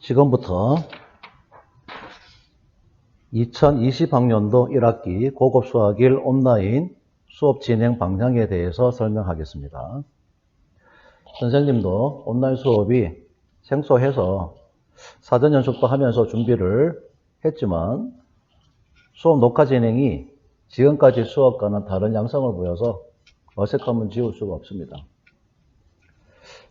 지금부터 2020학년도 1학기 고급 수학 1 온라인 수업 진행 방향에 대해서 설명하겠습니다. 선생님도 온라인 수업이 생소해서 사전 연습도 하면서 준비를 했지만 수업 녹화 진행이 지금까지 수업과는 다른 양상을 보여서 어색함은 지울 수가 없습니다.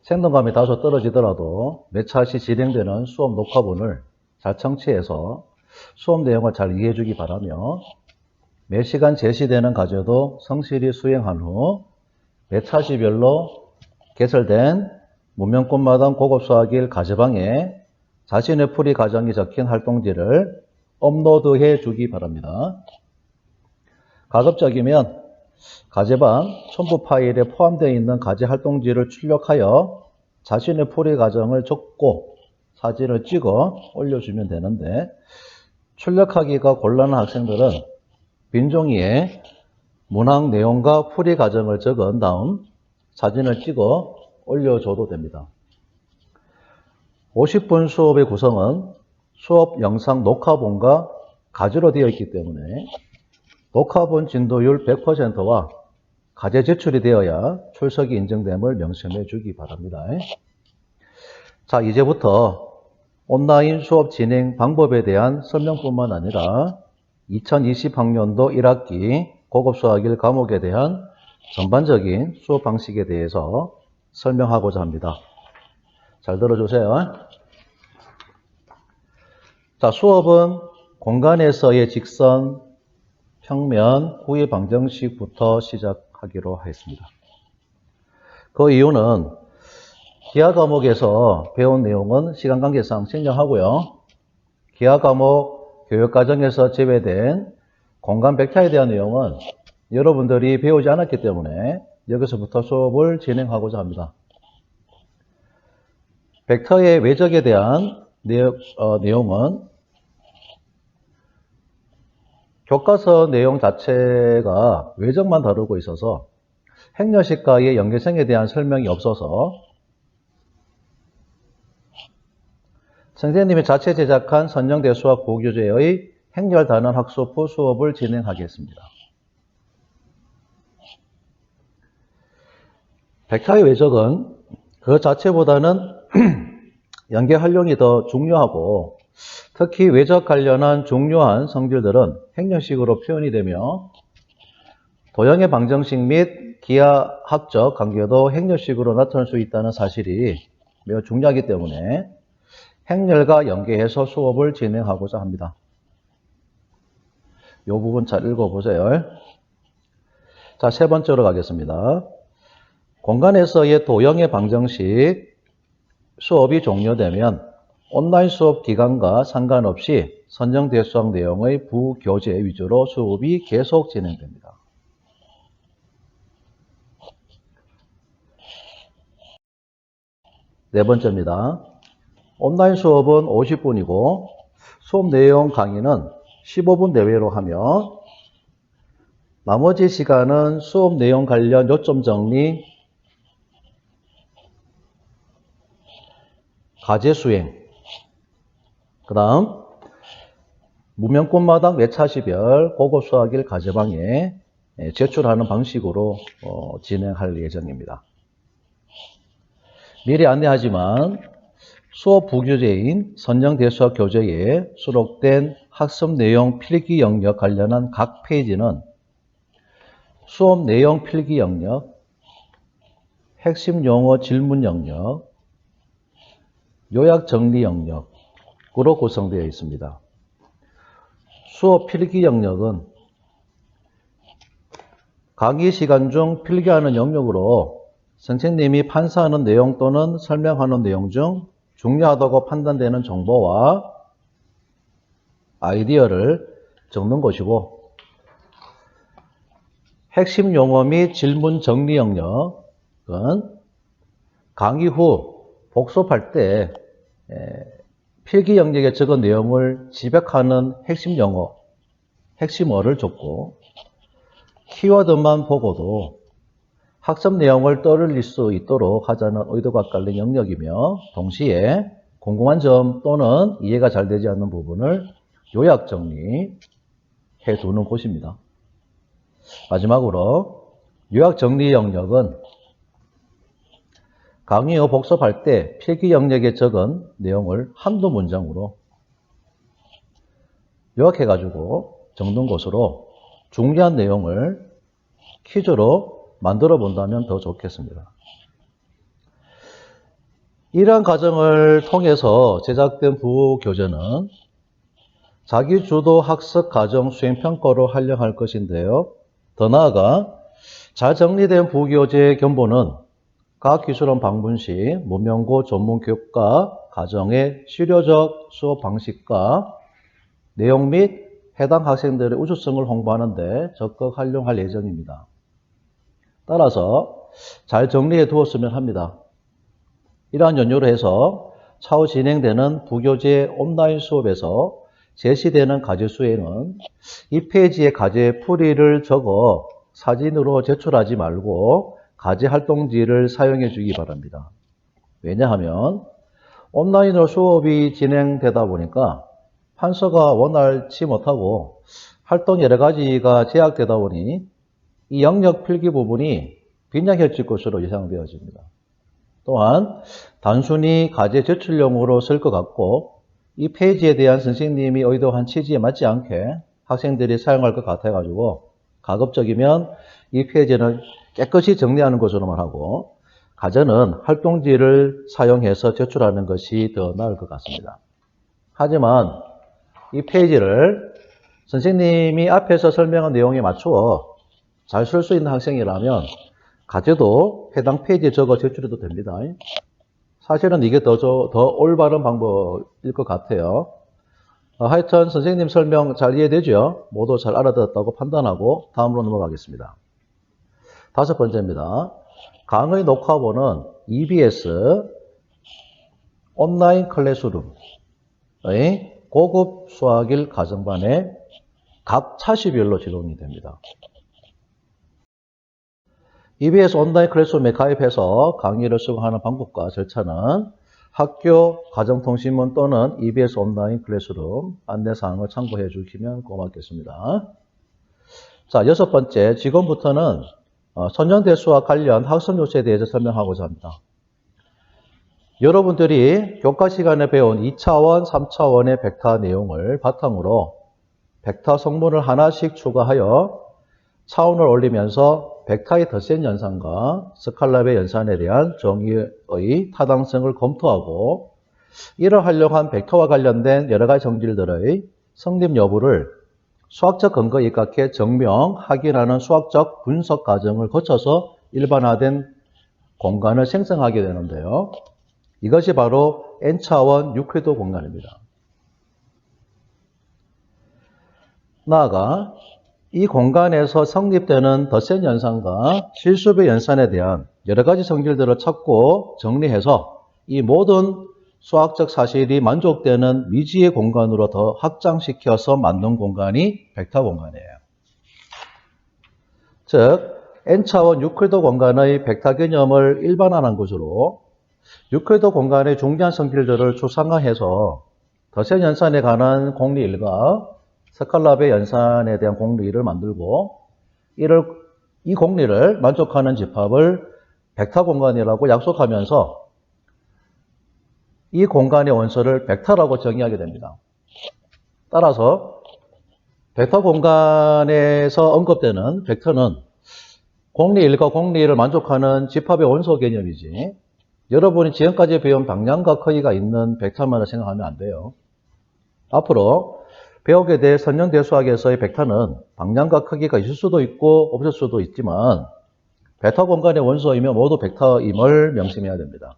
생동감이 다소 떨어지더라도 몇 차시 진행되는 수업 녹화본을 잘 청취해서 수업 내용을 잘 이해해 주기 바라며 매 시간 제시되는 과제도 성실히 수행한 후 몇 차시별로 개설된 문명꽃마당 고급 수학 1 과제방에 자신의 풀이 과정이 적힌 활동지를 업로드해 주기 바랍니다. 가급적이면 과제방 첨부 파일에 포함되어 있는 과제 활동지를 출력하여 자신의 풀이 과정을 적고 사진을 찍어 올려주면 되는데 출력하기가 곤란한 학생들은 빈 종이에 문항 내용과 풀이 과정을 적은 다음 사진을 찍어 올려줘도 됩니다. 50분 수업의 구성은 수업 영상 녹화본과 과제로 되어 있기 때문에 녹화본 진도율 100%와 과제 제출이 되어야 출석이 인정됨을 명심해 주기 바랍니다. 자, 이제부터 온라인 수업 진행 방법에 대한 설명뿐만 아니라 2020학년도 1학기 고급 수학 1 과목에 대한 전반적인 수업 방식에 대해서 설명하고자 합니다. 잘 들어주세요. 자, 수업은 공간에서의 직선, 평면, 후의 방정식부터 시작하기로 하였습니다. 그 이유는 기하 과목에서 배운 내용은 시간 관계상 생략하고요. 기하 과목 교육과정에서 제외된 공간 벡터에 대한 내용은 여러분들이 배우지 않았기 때문에 여기서부터 수업을 진행하고자 합니다. 벡터의 외적에 대한 내용은 교과서 내용 자체가 외적만 다루고 있어서 행렬식과의 연계성에 대한 설명이 없어서 선생님이 자체 제작한 선정대 수학 보교재의 행렬 단원 학습 후 수업을 진행하겠습니다. 벡터의 외적은 그 자체보다는 연계 활용이 더 중요하고 특히 외적 관련한 중요한 성질들은 행렬식으로 표현이 되며 도형의 방정식 및 기하학적 관계도 행렬식으로 나타날 수 있다는 사실이 매우 중요하기 때문에 행렬과 연계해서 수업을 진행하고자 합니다. 이 부분 잘 읽어보세요. 자, 세 번째로 가겠습니다. 공간에서의 도형의 방정식 수업이 종료되면 온라인 수업 기간과 상관없이 선정대 수학 내용의 부교재 위주로 수업이 계속 진행됩니다. 네 번째입니다. 온라인 수업은 50분이고 수업 내용 강의는 15분 내외로 하며 나머지 시간은 수업 내용 관련 요점 정리, 과제 수행, 그 다음 문명꽃마당 몇 차시별 고급 수학 1 과제방에 제출하는 방식으로 진행할 예정입니다. 미리 안내하지만 수업 부교재인 선정대수학 교재에 수록된 학습 내용 필기 영역 관련한 각 페이지는 수업 내용 필기 영역, 핵심 용어 질문 영역, 요약 정리 영역으로 구성되어 있습니다. 수업 필기 영역은 강의 시간 중 필기하는 영역으로 선생님이 판사하는 내용 또는 설명하는 내용 중 중요하다고 판단되는 정보와 아이디어를 적는 것이고 핵심 용어 및 질문 정리 영역은 강의 후 복습할 때 필기 영역에 적은 내용을 집약하는 핵심 용어, 핵심어를 적고 키워드만 보고도 학습 내용을 떠올릴 수 있도록 하자는 의도가 깔린 영역이며 동시에 궁금한 점 또는 이해가 잘 되지 않는 부분을 요약 정리해 두는 곳입니다. 마지막으로 요약 정리 영역은 강의 후 복습할 때 필기 영역에 적은 내용을 한두 문장으로 요약해가지고 적는 것으로 중요한 내용을 퀴즈로 만들어 본다면 더 좋겠습니다. 이러한 과정을 통해서 제작된 부교재는 자기주도 학습 과정 수행평가로 활용할 것인데요. 더 나아가 잘 정리된 부교재의 견본은 각 기술원 방문 시 문명고 전문교육과 과정의 실효적 수업 방식과 내용 및 해당 학생들의 우수성을 홍보하는 데 적극 활용할 예정입니다. 따라서 잘 정리해 두었으면 합니다. 이러한 연유로 해서 차후 진행되는 부교재 온라인 수업에서 제시되는 과제 수행은 이 페이지에 과제 풀이를 적어 사진으로 제출하지 말고 과제 활동지를 사용해 주기 바랍니다. 왜냐하면 온라인으로 수업이 진행되다 보니까 판서가 원활치 못하고 활동 여러 가지가 제약되다 보니 이 영역 필기 부분이 빈약해질 것으로 예상되어집니다. 또한 단순히 과제 제출용으로 쓸 것 같고 이 페이지에 대한 선생님이 의도한 취지에 맞지 않게 학생들이 사용할 것 같아가지고 가급적이면 이 페이지는 깨끗이 정리하는 것으로만 하고 과제는 활동지를 사용해서 제출하는 것이 더 나을 것 같습니다. 하지만 이 페이지를 선생님이 앞에서 설명한 내용에 맞추어 잘 쓸 수 있는 학생이라면 과제도 해당 페이지에 적어 제출해도 됩니다. 사실은 이게 더 올바른 방법일 것 같아요. 하여튼 선생님 설명 잘 이해되죠? 모두 잘 알아들었다고 판단하고 다음으로 넘어가겠습니다. 다섯 번째입니다. 강의 녹화본은 EBS 온라인 클래스룸의 고급 수학일 가정반에 각 차시별로 제공이 됩니다. EBS 온라인 클래스룸에 가입해서 강의를 수강하는 방법과 절차는 학교 가정통신문 또는 EBS 온라인 클래스룸 안내사항을 참고해 주시면 고맙겠습니다. 자, 여섯 번째, 지금부터는 선형대수와 관련 학습 요소에 대해서 설명하고자 합니다. 여러분들이 교과 시간에 배운 2차원, 3차원의 벡터 내용을 바탕으로 벡터 성분을 하나씩 추가하여 차원을 올리면서 벡터의 덧셈 연산과 스칼랍의 연산에 대한 정의의 타당성을 검토하고 이를 활용한 벡터와 관련된 여러 가지 성질들의 성립 여부를 수학적 근거에 입각해 증명, 확인하는 수학적 분석 과정을 거쳐서 일반화된 공간을 생성하게 되는데요. 이것이 바로 N차원 유클리드 공간입니다. 나아가 이 공간에서 성립되는 덧셈 연산과 실수배 연산에 대한 여러 가지 성질들을 찾고 정리해서 이 모든 수학적 사실이 만족되는 미지의 공간으로 더 확장시켜서 만든 공간이 벡터 공간이에요. 즉, N차원 유클리드 공간의 벡터 개념을 일반화한 것으로 유클리드 공간의 중요한 성질들을 추상화해서 덧셈 연산에 관한 공리 1과 스칼랍의 연산에 대한 공리 1을 만들고 이 공리를 만족하는 집합을 벡터 공간이라고 약속하면서 이 공간의 원소를 벡터라고 정의하게 됩니다. 따라서 벡터 공간에서 언급되는 벡터는 공리 1과 공리 1을 만족하는 집합의 원소 개념이지 여러분이 지금까지 배운 방향과 크기가 있는 벡터만을 생각하면 안 돼요. 앞으로 배우게 될 선형대수학에서의 벡터는 방향과 크기가 있을 수도 있고 없을 수도 있지만 벡터 공간의 원소이며 모두 벡터임을 명심해야 됩니다.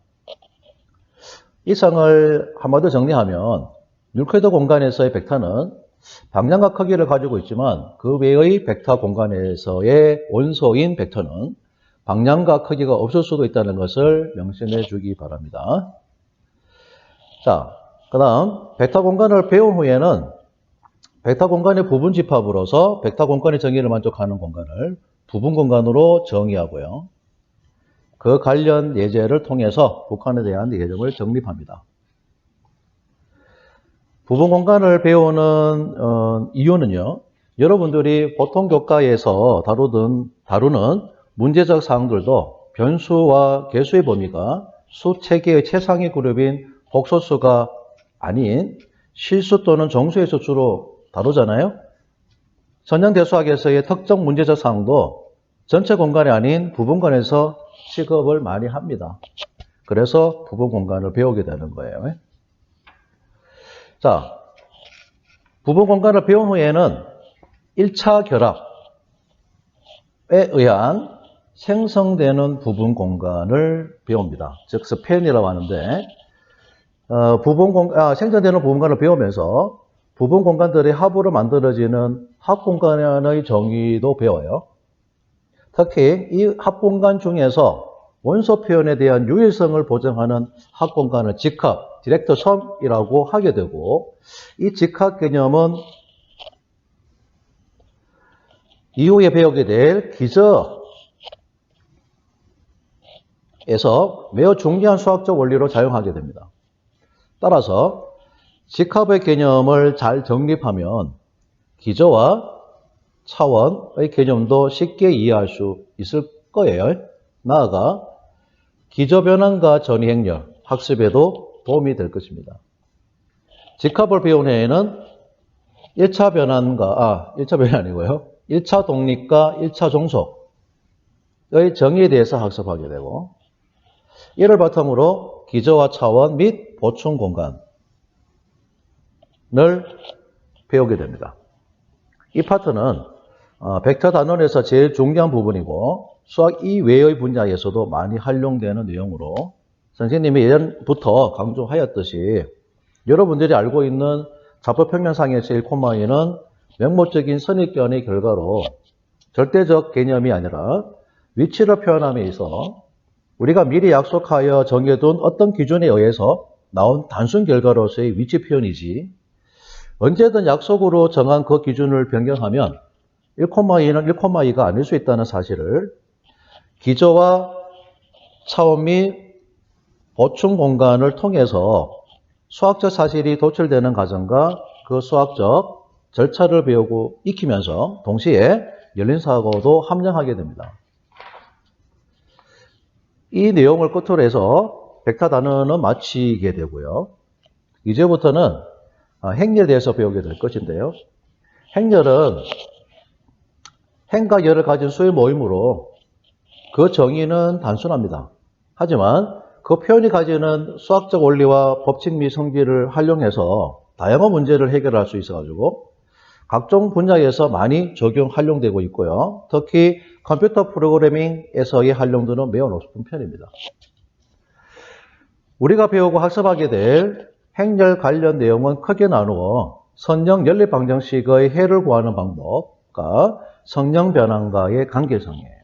이상을 한마디로 정리하면 유클리드 공간에서의 벡터는 방향과 크기를 가지고 있지만 그 외의 벡터 공간에서의 원소인 벡터는 방향과 크기가 없을 수도 있다는 것을 명심해 주기 바랍니다. 자, 그 다음 벡터 공간을 배운 후에는 벡터 공간의 부분 집합으로서 벡터 공간의 정의를 만족하는 공간을 부분 공간으로 정의하고요. 그 관련 예제를 통해서 북한에 대한 예정을 정립합니다. 부분 공간을 배우는 이유는요. 여러분들이 보통 교과에서 다루는 문제적 사항들도 변수와 개수의 범위가 수 체계의 최상위 그룹인 복소수가 아닌 실수 또는 정수에서 주로 다루잖아요. 선형대수학에서의 특정 문제적 사항도 전체 공간이 아닌 부분간에서 취급을 많이 합니다. 그래서 부분 공간을 배우게 되는 거예요. 자, 부분 공간을 배운 후에는 1차 결합에 의한 생성되는 부분 공간을 배웁니다. 즉 스팬이라고 하는데 생성되는 부분 공간을 배우면서 부분 공간들의 합으로 만들어지는 합공간의 정의도 배워요. 특히 이 합공간 중에서 원소 표현에 대한 유일성을 보장하는 합공간을 직합, 디렉트 섬이라고 하게 되고, 이 직합 개념은 이후에 배우게 될 기저에서 매우 중요한 수학적 원리로 작용하게 됩니다. 따라서 직합의 개념을 잘 정립하면 기저와 차원의 개념도 쉽게 이해할 수 있을 거예요. 나아가 기저 변환과 전위 행렬 학습에도 도움이 될 것입니다. 직합을 배운 후에는 1차 변환이 아니고요. 1차 독립과 1차 종속의 정의에 대해서 학습하게 되고, 이를 바탕으로 기저와 차원 및 보충 공간을 배우게 됩니다. 이 파트는 벡터 단원에서 제일 중요한 부분이고 수학 이외의 분야에서도 많이 활용되는 내용으로 선생님이 예전부터 강조하였듯이 여러분들이 알고 있는 좌표평면상에서 1,2는 맹목적인 선입견의 결과로 절대적 개념이 아니라 위치를 표현함에 있어 우리가 미리 약속하여 정해둔 어떤 기준에 의해서 나온 단순 결과로서의 위치 표현이지, 언제든 약속으로 정한 그 기준을 변경하면 1,2는 1,2가 아닐 수 있다는 사실을 기저와 차원 및 보충 공간을 통해서 수학적 사실이 도출되는 과정과 그 수학적 절차를 배우고 익히면서 동시에 열린 사고도 함량하게 됩니다. 이 내용을 끝으로 해서 벡터 단원은 마치게 되고요. 이제부터는 행렬에 대해서 배우게 될 것인데요. 행렬은 행과 열을 가진 수의 모임으로 그 정의는 단순합니다. 하지만 그 표현이 가지는 수학적 원리와 법칙 및 성질을 활용해서 다양한 문제를 해결할 수 있어가지고 각종 분야에서 많이 활용되고 있고요. 특히 컴퓨터 프로그래밍에서의 활용도는 매우 높은 편입니다. 우리가 배우고 학습하게 될 행렬 관련 내용은 크게 나누어 선형 연립 방정식의 해를 구하는 방법과 성형 변환과의 관계성이에요.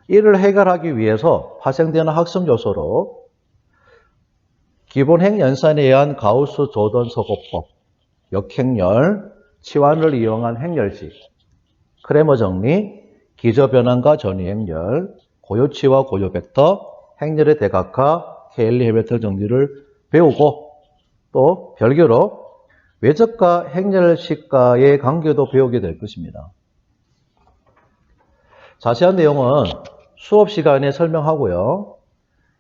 이를 해결하기 위해서 파생되는 학습 요소로 기본 행연산에 의한 가우스 조던 소거법, 역행렬, 치환을 이용한 행렬식, 크레머 정리, 기저 변환과 전위 행렬, 고요치와 고요 벡터, 행렬의 대각화, 케일리 헤베틀 정리를 배우고 또 별개로 외적과 행렬식과의 관계도 배우게 될 것입니다. 자세한 내용은 수업 시간에 설명하고요.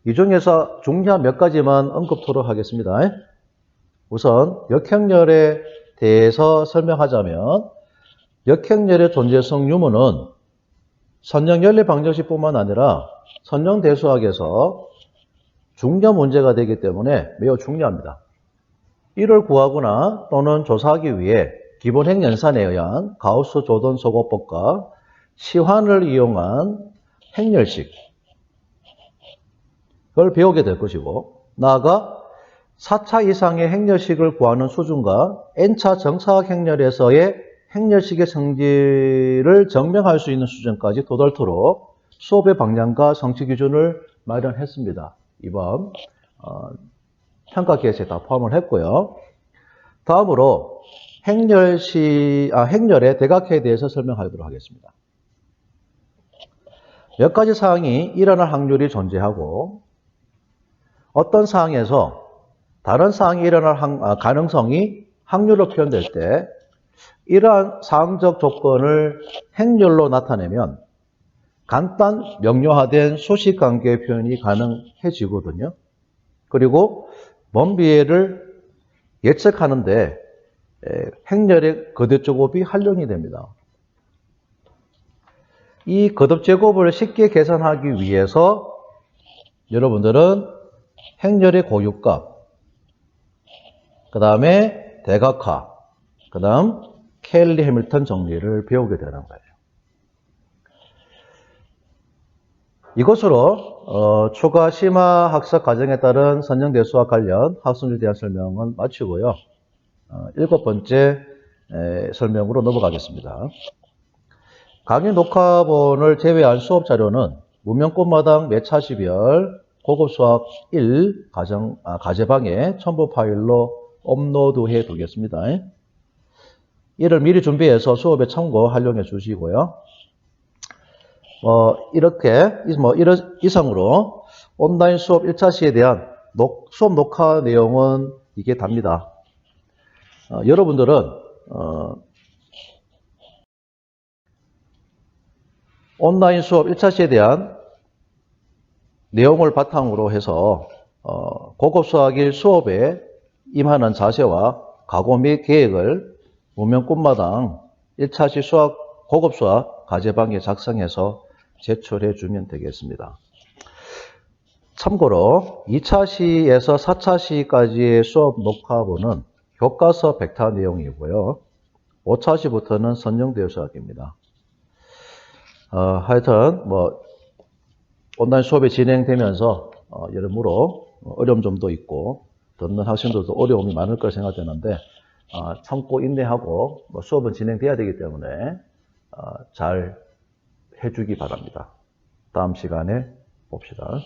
이 중에서 중요한 몇 가지만 언급토록 하겠습니다. 우선 역행렬에 대해서 설명하자면 역행렬의 존재성 유무는 선형 연립 방정식뿐만 아니라 선형 대수학에서 중요한 문제가 되기 때문에 매우 중요합니다. 이를 구하거나 또는 조사하기 위해 기본 행연산에 의한 가우스 조던 소거법과 치환을 이용한 행렬식 을 배우게 될 것이고, 나아가 4차 이상의 행렬식을 구하는 수준과 N차 정사각 행렬에서의 행렬식의 성질을 증명할 수 있는 수준까지 도달토록 수업의 방향과 성취 기준을 마련했습니다. 이번 평가 계획에 다 포함을 했고요. 다음으로 행렬의 대각해에 대해서 설명하도록 하겠습니다. 몇 가지 사항이 일어날 확률이 존재하고 어떤 사항에서 다른 사항이 일어날 가능성이 확률로 표현될 때 이러한 사항적 조건을 행렬로 나타내면 간단 명료화된 수식관계 표현이 가능해지거든요. 그리고 범위를 예측하는데 행렬의 거듭제곱이 활용이 됩니다. 이 거듭제곱을 쉽게 계산하기 위해서 여러분들은 행렬의 고유값, 그 다음에 대각화, 그 다음 케일리 해밀턴 정리를 배우게 되는 거예요. 이것으로 추가 심화 학습 과정에 따른 선정대수와 관련 학습률에 대한 설명은 마치고요. 7번째 설명으로 넘어가겠습니다. 강의 녹화본을 제외한 수업 자료는 문명꽃마당 매차시별 고급수학 1 과제방에 첨부 파일로 업로드해 두겠습니다. 이를 미리 준비해서 수업에 참고 활용해 주시고요. 이상으로 온라인 수업 1차 시에 대한 수업 녹화 내용은 이게 답니다. 여러분들은 온라인 수업 1차 시에 대한 내용을 바탕으로 해서 고급 수학 1 수업에 임하는 자세와 각오 및 계획을 문명꽃마당 1차 시 고급 수학 과제방에 작성해서 제출해 주면 되겠습니다. 참고로 2차 시에서 4차 시까지의 수업 녹화본은 교과서 백타 내용이고요. 5차 시부터는 선정대우 수학입니다. 하여튼 온라인 수업이 진행되면서 여러모로 어려운 점도 있고 듣는 학생들도 어려움이 많을 걸 생각되는데 참고 인내하고 수업은 진행돼야 되기 때문에 잘 해주기 바랍니다. 다음 시간에 봅시다.